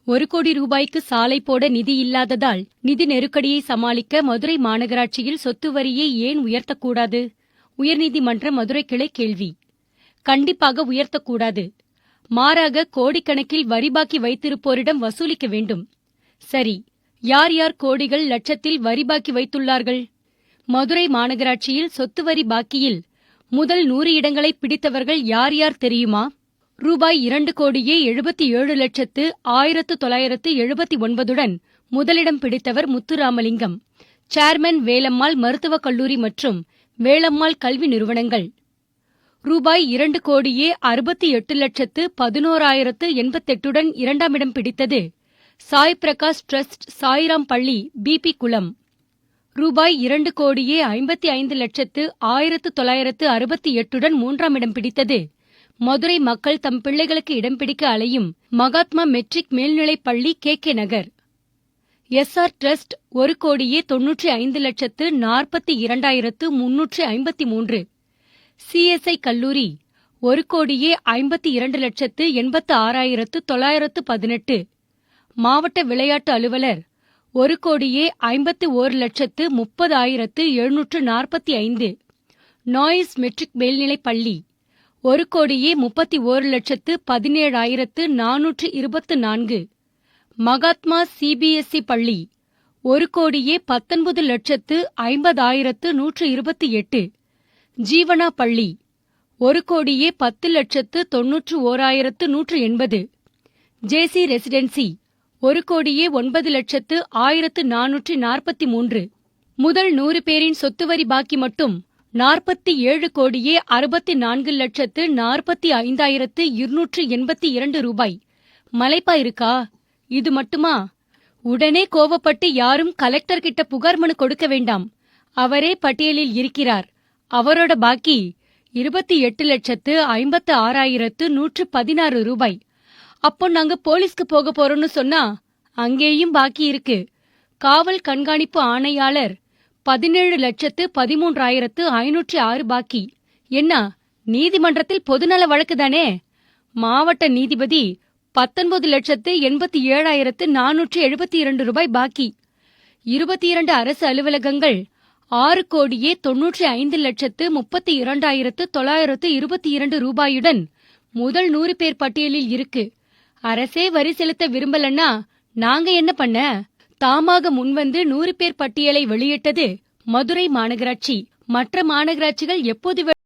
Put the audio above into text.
ரூபாய்க்கு 1 கோடி சாலை போட நிதி இல்லாததால் நிதி நெருக்கடியை சமாளிக்க மதுரை மாநகராட்சியில் சொத்து வரியை ஏன் உயர்த்தக்கூடாது? உயர்நீதிமன்ற மதுரை கிளை கேள்வி. கண்டிப்பாக உயர்த்தக்கூடாது. மாறாக கோடிக்கணக்கில் வரி பாக்கி வைத்திருப்போரிடம் வசூலிக்க வேண்டும். சரி, யார் யார் கோடிகள் லட்சத்தில் வரி பாக்கி வைத்துள்ளார்கள்? மதுரை மாநகராட்சியில் சொத்து வரி பாக்கியில் முதல் 100 இடங்களை பிடித்தவர்கள் யார் யார் தெரியுமா? ரூபாய் 2,77,1979 முதலிடம் பிடித்தவர் முத்துராமலிங்கம். சேர்மன் வேலம்மாள் மருத்துவக் கல்லூரி மற்றும் வேலம்மாள் கல்வி நிறுவனங்கள். ரூபாய் 2,68,11,088 இரண்டாம் இடம் பிடித்தது சாய் பிரகாஷ் டிரஸ்ட் சாய்ராம் பள்ளி பிபி குளம். ரூபாய் 2,55,1968 மூன்றாம் இடம் பிடித்தது மதுரை மக்கள் தம் பிள்ளைகளுக்கு இடம் பிடிக்க அலையும் மகாத்மா மெட்ரிக் மேல்நிலைப் பள்ளி K Nagar. SR trust 1,95,42,353. CSI கல்லூரி 1,52,86,918. மாவட்ட விளையாட்டு அலுவலர் 1,51,30,745. நாய்ஸ் மெட்ரிக் மேல்நிலைப் பள்ளி 1,31,17,424. மகாத்மா சிபிஎஸ்இ பள்ளி 1,19,50,128. ஜீவனா பள்ளி 1,10,91,180. ஜேசி ரெசிடென்சி 1,09,0443. முதல் 100 பேரின் சொத்து வரி பாக்கி மட்டும் 47,64,45,282 ரூபாய். மலைப்பா இருக்கா? இது மட்டுமா? உடனே கோவப்பட்டு யாரும் கலெக்டர் கிட்ட புகார் மனு கொடுக்க வேண்டாம். அவரே பட்டியலில் இருக்கிறார். அவரோட பாக்கி 28,56,116 ரூபாய். அப்போ நாங்க போலீஸ்க்கு போக போறோம்னு சொன்னா அங்கேயும் பாக்கி இருக்கு. காவல் கண்காணிப்பு ஆணையாளர் 17,13,506 பாக்கி. என்ன, நீதிமன்றத்தில் பொதுநல வழக்கு தானே? மாவட்ட நீதிபதி 19,87,472 ரூபாய் பாக்கி. 22 அரசு அலுவலகங்கள் 6,95,32,922 ரூபாயுடன் முதல் 100 பேர் பட்டியலில் இருக்கு. அரசே வரி செலுத்த விரும்பலன்னா நாங்க என்ன பண்ண? தாமாக முன்வந்து 100 பேர் பட்டியலை வெளியிட்டது மதுரை மாநகராட்சி. மற்ற மாநகராட்சிகள் எப்போது